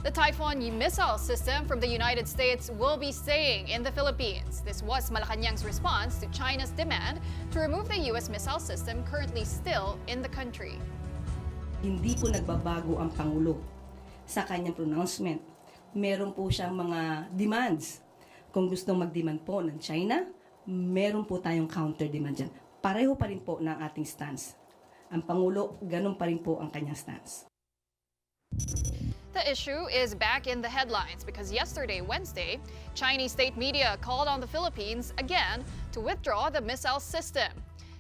The Typhon missile system from the United States will be staying in the Philippines. This was Malacanang's response to China's demand to remove the U.S. missile system currently still in the country. Hindi po nagbabago ang Pangulo sa kanyang pronouncement. Meron po siyang mga demands. Kung gustong mag-demand po ng China, meron po tayong counter-demand dyan. Pareho pa rin po ng ating stance. Ang Pangulo, ganun pa rin po ang kanyang stance. The issue is back in the headlines because yesterday, Wednesday, Chinese state media called on the Philippines again to withdraw the missile system.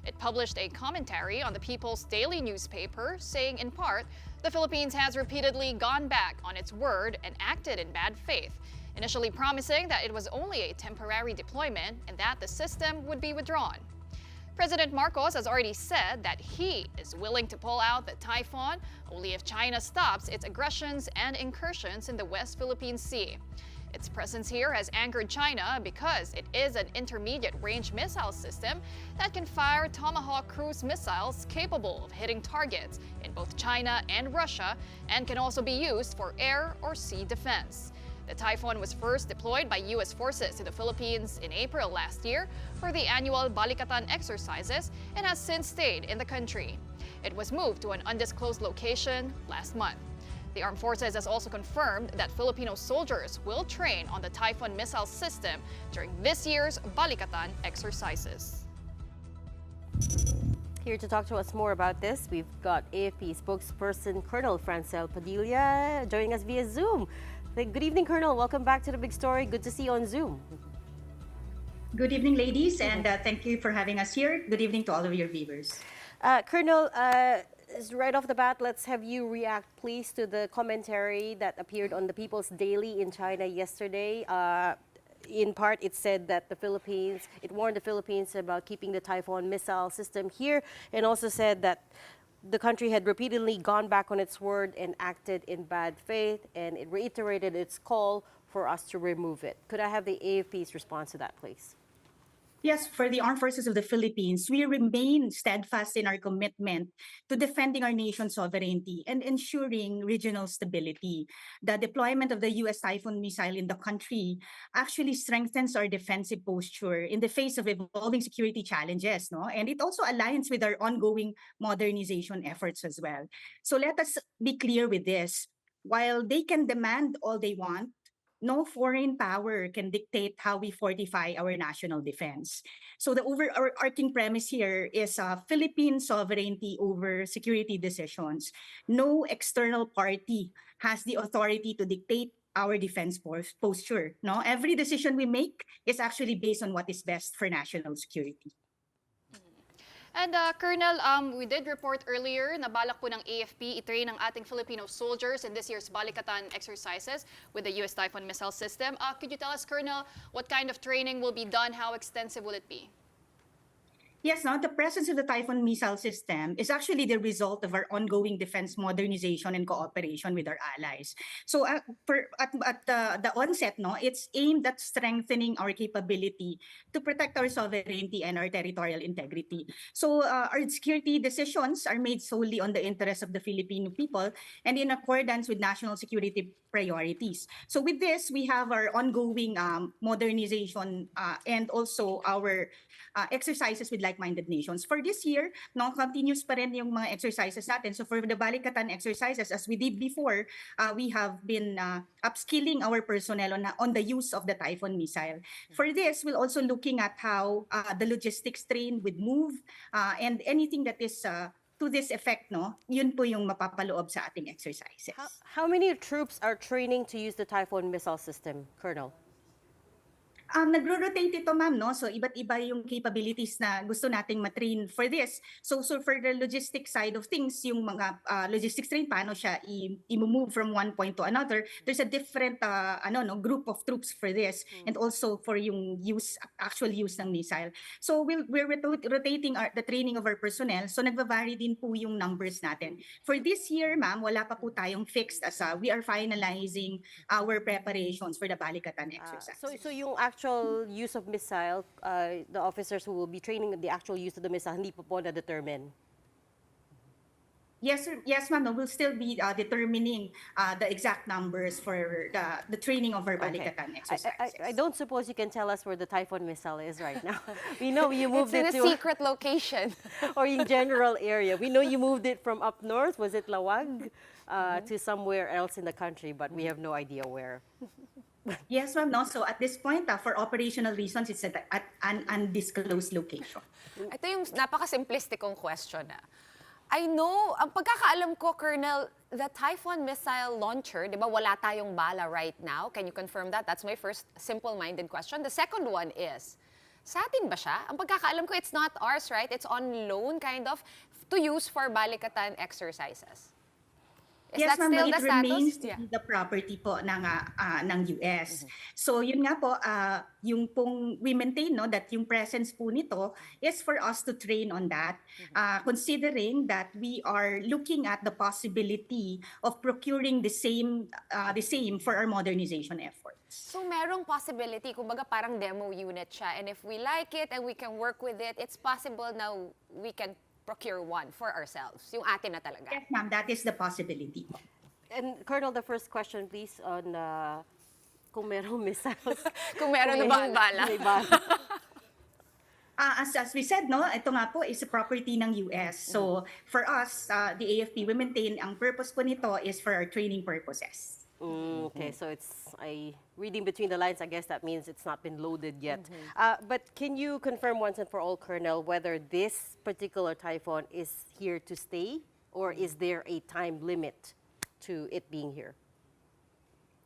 It published a commentary on the People's Daily newspaper saying, in part, the Philippines has repeatedly gone back on its word and acted in bad faith, initially promising that it was only a temporary deployment and that the system would be withdrawn. President Marcos has already said that he is willing to pull out the Typhon only if China stops its aggressions and incursions in the West Philippine Sea. Its presence here has angered China because it is an intermediate-range missile system that can fire Tomahawk cruise missiles capable of hitting targets in both China and Russia and can also be used for air or sea defense. The Typhon was first deployed by U.S. forces to the Philippines in April last year for the annual Balikatan exercises and has since stayed in the country. It was moved to an undisclosed location last month. The Armed Forces has also confirmed that Filipino soldiers will train on the Typhon missile system during this year's Balikatan exercises. Here to talk to us more about this, we've got AFP Spokesperson Col Francel Padilla joining us via Zoom. Good evening, Colonel. Welcome back to The Big Story. Good to see you on Zoom. Good evening, ladies, and thank you for having us here. Good evening to all of your viewers. Colonel, right off the bat, let's have you react, please, to the commentary that appeared on the People's Daily in China yesterday. In part, it said that it warned the Philippines about keeping the Typhon missile system here, and also said that the country had repeatedly gone back on its word and acted in bad faith, and it reiterated its call for us to remove it. Could I have the AFP's response to that, please? Yes, for the Armed Forces of the Philippines, we remain steadfast in our commitment to defending our nation's sovereignty and ensuring regional stability. The deployment of the U.S. Typhoon missile in the country actually strengthens our defensive posture in the face of evolving security challenges, no? And it also aligns with our ongoing modernization efforts as well. So let us be clear with this. While they can demand all they want, no foreign power can dictate how we fortify our national defense. So the overarching premise here is Philippine sovereignty over security decisions. No external party has the authority to dictate our defense posture. No, every decision we make is actually based on what is best for national security. And Colonel, we did report earlier na balak po ng AFP i-train ang ating Filipino soldiers in this year's Balikatan exercises with the U.S. Typhoon missile system. Could you tell us, Colonel, what kind of training will be done? How extensive will it be? Yes, now the presence of the Typhoon missile system is actually the result of our ongoing defense modernization and cooperation with our allies. So at the onset, no, it's aimed at strengthening our capability to protect our sovereignty and our territorial integrity. So our security decisions are made solely on the interests of the Filipino people and in accordance with national security priorities. So with this, we have our ongoing modernization and also our exercises with like-minded nations. For this year, no, continuous pa rin yung mga exercises natin. So for the Balikatan exercises, as we did before, we have been upskilling our personnel on the use of the Typhon missile. For this, we're also looking at how the logistics train would move and anything that is to this effect, no, yun po yung mapapaloob sa ating exercises. How many troops are training to use the Typhon missile system, Colonel? Nagro-rotate ito, ma'am, no? So iba't iba yung capabilities na gusto nating matrain for this. So for the logistics side of things, yung mga logistics train, paano siya i-move from one point to another, there's a different group of troops for this and also for yung actual use ng missile. So we're rotating the training of our personnel. So nagva-vary din po yung numbers natin. For this year, ma'am, wala pa po tayong fixed as we are finalizing our preparations for the Balikatan exercise. So yung actual use of missile, the officers who will be training the actual use of the missile, hindi po na-determine? Yes, sir. Yes, ma'am. No, we'll still be determining the exact numbers for the training of our Okay. Balikatan I exercises. don't suppose you can tell us where the Typhon missile is right now. We know you It's moved in it a to, secret location. or in general area. We know you moved it from up north, was it Lawag, to somewhere else in the country, but we have no idea where. Yes, ma'am. No, so at this point, for operational reasons, it's at an undisclosed location. Ito yung napaka-simplistic kong question. I know, ang pagkakaalam ko, Colonel, the Typhon missile launcher, di ba, wala tayong bala right now. Can you confirm that? That's my first simple-minded question. The second one is, sa atin ba siya? Ang pagkakaalam ko, it's not ours, right? It's on loan, kind of, to use for Balikatan exercises. Is Yes, that ma'am, still but the it status? remains to Yeah. be the property po ng US. So yun nga po, yung pong we maintain no that yung presence po nito is for us to train on that, considering that we are looking at the possibility of procuring the same for our modernization efforts. So merong possibility, kumbaga parang demo unit siya. And if we like it and we can work with it, it's possible now we can procure one for ourselves. Yung atin na talaga. Yes, ma'am, that is the possibility. And Colonel, the first question, please, on kung merong missiles. Kung meron na bang bala. May bala. As we said, no, ito nga po is a property ng US. So for us, the AFP, we maintain ang purpose po nito is for our training purposes. Okay, so it's reading between the lines. I guess that means it's not been loaded yet. But can you confirm once and for all, Colonel, whether this particular Typhon is here to stay, or is there a time limit to it being here?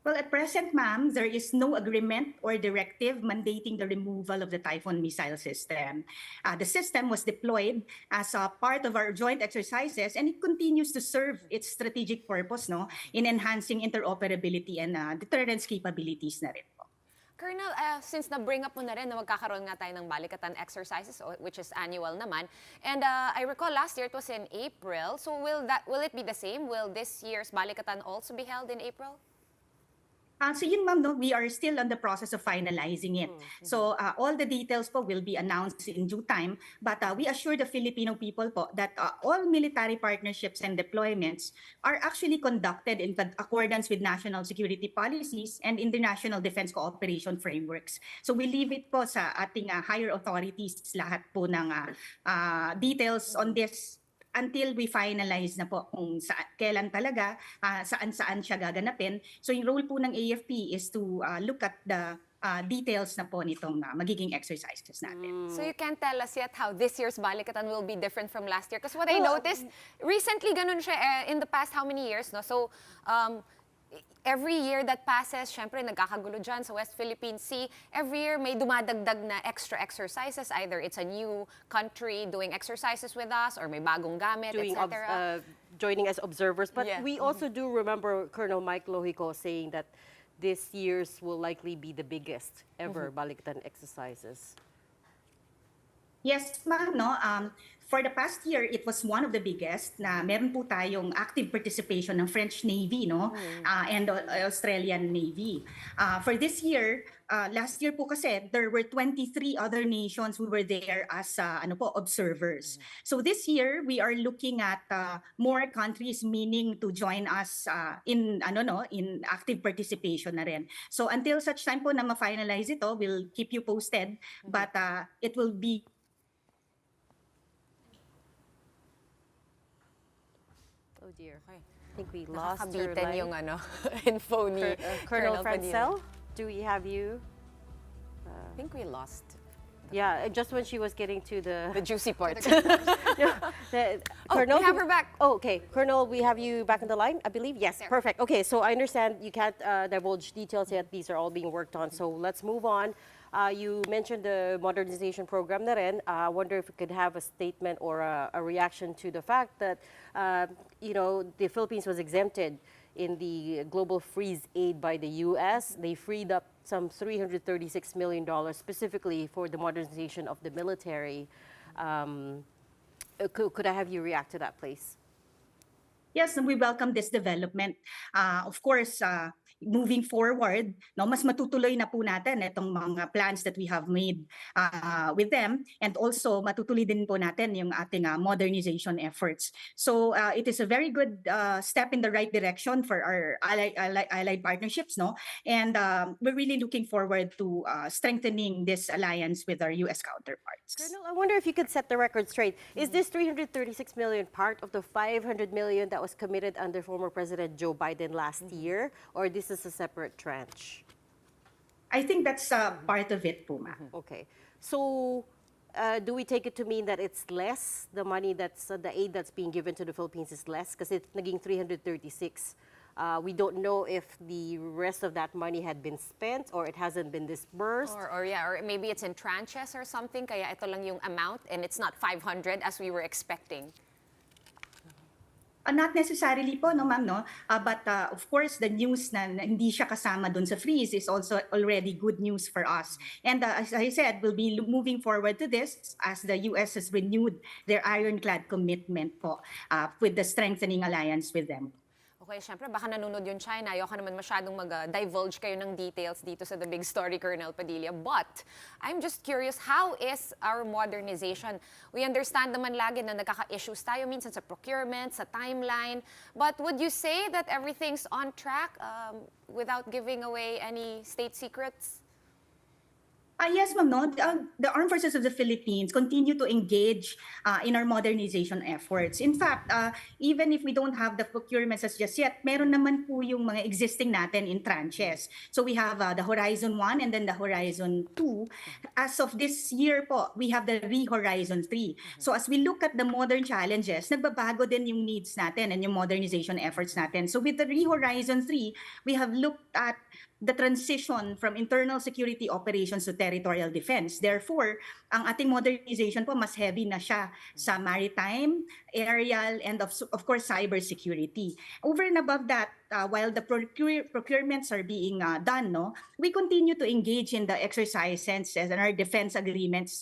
Well, at present, ma'am, there is no agreement or directive mandating the removal of the Typhon missile system. The system was deployed as a part of our joint exercises, and it continues to serve its strategic purpose, no, in enhancing interoperability and deterrence capabilities na rin po. Colonel, since na-bring up mo na rin na magkakaroon nga tayo ng Balikatan exercises, which is annual naman, and I recall last year it was in April, so will it be the same? Will this year's Balikatan also be held in April? So yun ma'am, no, we are still on the process of finalizing it. So all the details po will be announced in due time, but we assure the Filipino people po that all military partnerships and deployments are actually conducted in accordance with national security policies and international defense cooperation frameworks. So we leave it po sa ating higher authorities lahat po ng details on this until we finalize na po kung kailan talaga, saan-saan siya gaganapin. So yung role po ng AFP is to look at the details na po nitong magiging exercises natin. So you can't tell us yet how this year's Balikatan will be different from last year? Because what I noticed, recently ganun siya in the past how many years, no? So every year that passes, syempre nagkakagulo dyan sa West Philippine Sea. Every year may dumadagdag na extra exercises. Either it's a new country doing exercises with us or may bagong gamit, etc. Joining as observers. But Yeah. we also do remember Colonel Mike Lohico saying that this year's will likely be the biggest ever Balikatan exercises. Yes, ma'am, no. For the past year, it was one of the biggest na meron po tayong active participation ng French Navy, no, and Australian Navy. For this year, last year po kasi there were 23 other nations who were there as observers. So this year, we are looking at more countries meaning to join us in active participation na rin. So until such time po na ma-finalize ito, we'll keep you posted, but it will be Oh dear. I think we lost her Nakakabitin line. yung info ni Colonel Padilla. Francel, do we have you? I think we lost Yeah, just when she was getting to the the... juicy part. Colonel, we have her back. Oh, okay. Colonel, we have you back on the line, I believe? Yes, There. perfect. Okay, so I understand you can't divulge details yet. These are all being worked on. So let's move on. You mentioned the modernization program na rin. I wonder if we could have a statement or a reaction to the fact that, the Philippines was exempted in the global freeze aid by the US. They freed up some $336 million specifically for the modernization of the military. Could I have you react to that, please? Yes, and we welcome this development. Of course, moving forward, no, mas matutuloy na po natin itong mga plans that we have made with them, and also matutuloy din po natin yung ating modernization efforts. So it is a very good step in the right direction for our allied partnerships, no, and we're really looking forward to strengthening this alliance with our US counterparts. Colonel, I wonder if you could set the record straight. Is this 336 million part of the 500 million that was committed under former President Joe Biden last year, or this is a separate tranche? I think that's part of it po, ma'am. Okay. So, do we take it to mean that it's less? The money that's, the aid that's being given to the Philippines is less? Because it's naging 336. We don't know if the rest of that money had been spent or it hasn't been disbursed. Or maybe it's in tranches or something, kaya ito lang yung amount and it's not 500 as we were expecting. Not necessarily po, no, ma'am, no? But of course, the news na hindi siya kasama dun sa freeze is also already good news for us. And as I said, we'll be moving forward to this as the US has renewed their ironclad commitment po with the strengthening alliance with them. Okay, syempre, baka nanonood yung China. Ayoko naman masyadong mag-divulge kayo ng details dito sa The Big Story, Colonel Padilla. But, I'm just curious, how is our modernization? We understand naman lagi na nagkaka-issues tayo minsan sa procurement, sa timeline. But would you say that everything's on track without giving away any state secrets? Yes, ma'am. No? The Armed Forces of the Philippines continue to engage in our modernization efforts. In fact, even if we don't have the procurements as just yet, meron naman po yung mga existing natin in tranches. So we have the Horizon 1 and then the Horizon 2. As of this year po, we have the Re-Horizon 3. So as we look at the modern challenges, nagbabago din yung needs natin and yung modernization efforts natin. So with the Re-Horizon 3, we have looked at the transition from internal security operations to territorial defense. Therefore, ang ating modernization po mas heavy na siya sa maritime, aerial, and of course cybersecurity. Over and above that, while the procurements are being done, no, we continue to engage in the exercises and our defense agreements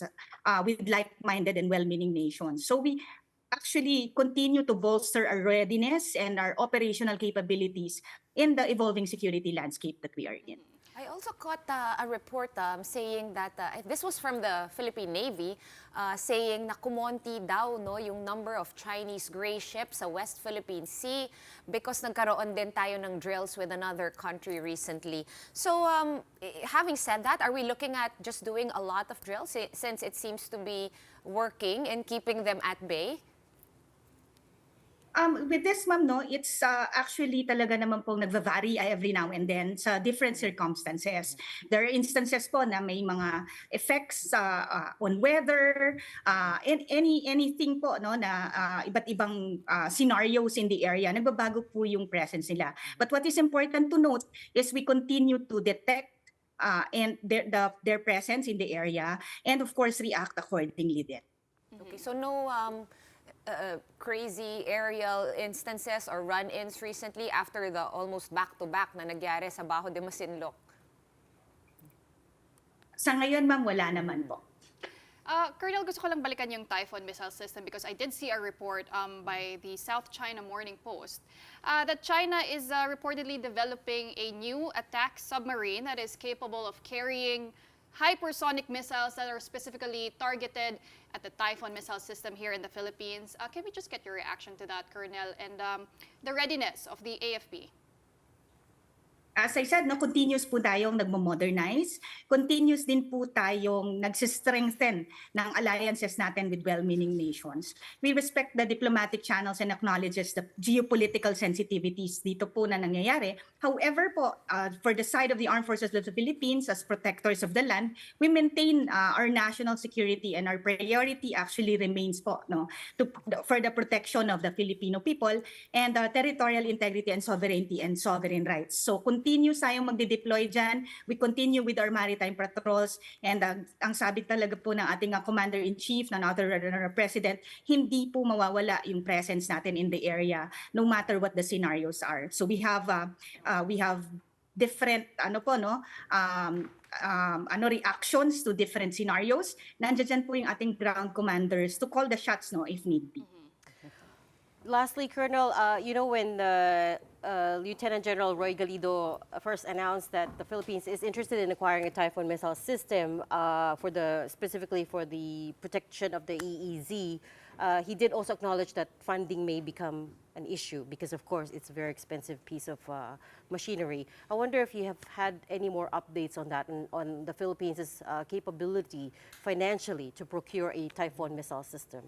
with like-minded and well-meaning nations. So we actually continue to bolster our readiness and our operational capabilities in the evolving security landscape that we are in. I also caught a report saying that, this was from the Philippine Navy, saying na kumonti daw no, yung number of Chinese gray ships sa West Philippine Sea because nagkaroon din tayo ng drills with another country recently. So, having said that, are we looking at just doing a lot of drills since it seems to be working and keeping them at bay? With this, ma'am, no, it's actually talaga naman pong nagva-vary every now and then sa different circumstances. There are instances po na may mga effects on weather, and anything po, no, na iba't ibang scenarios in the area, nagbabago po yung presence nila. But what is important to note is we continue to detect and their presence in the area and of course react accordingly din. Okay, so no crazy aerial instances or run-ins recently after the almost back-to-back na nagyari sa Bajo de Masinloc? Sa ngayon, ma'am, wala naman po. Colonel, gusto ko lang balikan yung Typhon missile system because I did see a report by the South China Morning Post that China is reportedly developing a new attack submarine that is capable of carrying hypersonic missiles that are specifically targeted at the Typhon missile system here in the Philippines. Can we just get your reaction to that, Colonel, and the readiness of the AFP? As I said, no, continuous po tayong nagmo-modernize. Continuous din po tayong nagsistrengthen ng alliances natin with well-meaning nations. We respect the diplomatic channels and acknowledges the geopolitical sensitivities dito po na nangyayari. However po, for the side of the Armed Forces of the Philippines as protectors of the land, we maintain our national security and our priority actually remains po, no, for the protection of the Filipino people and territorial integrity and sovereign rights. So continue tayong magde-deploy dyan. We continue with our maritime patrols and ang sabi talaga po ng ating Commander-in-Chief, ng our President, hindi po mawawala yung presence natin in the area no matter what the scenarios are. So we have different reactions to different scenarios. Nandiyan po yung ating ground commanders to call the shots, no, if need be. Lastly, Colonel, when Lieutenant General Roy Galido first announced that the Philippines is interested in acquiring a Typhon missile system specifically for the protection of the EEZ, he did also acknowledge that funding may become an issue because, of course, it's a very expensive piece of machinery. I wonder if you have had any more updates on that, on the Philippines' capability financially to procure a Typhon missile system.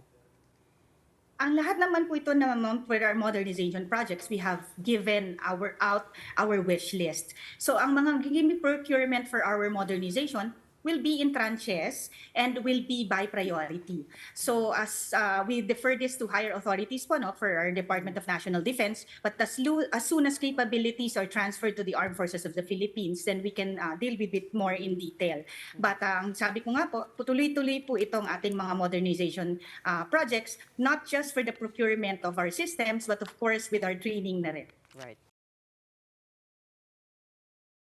Ang lahat naman po ito na for our modernization projects, we have given our wish list. So ang mga magiging procurement for our modernization will be in tranches and will be by priority. So as we defer this to higher authorities po, no, for our Department of National Defense, but as soon as capabilities are transferred to the Armed Forces of the Philippines, then we can deal with it more in detail. But ang sabi ko nga po, tuloy-tuloy po itong ating mga modernization projects, not just for the procurement of our systems, but of course with our training na rin. Right.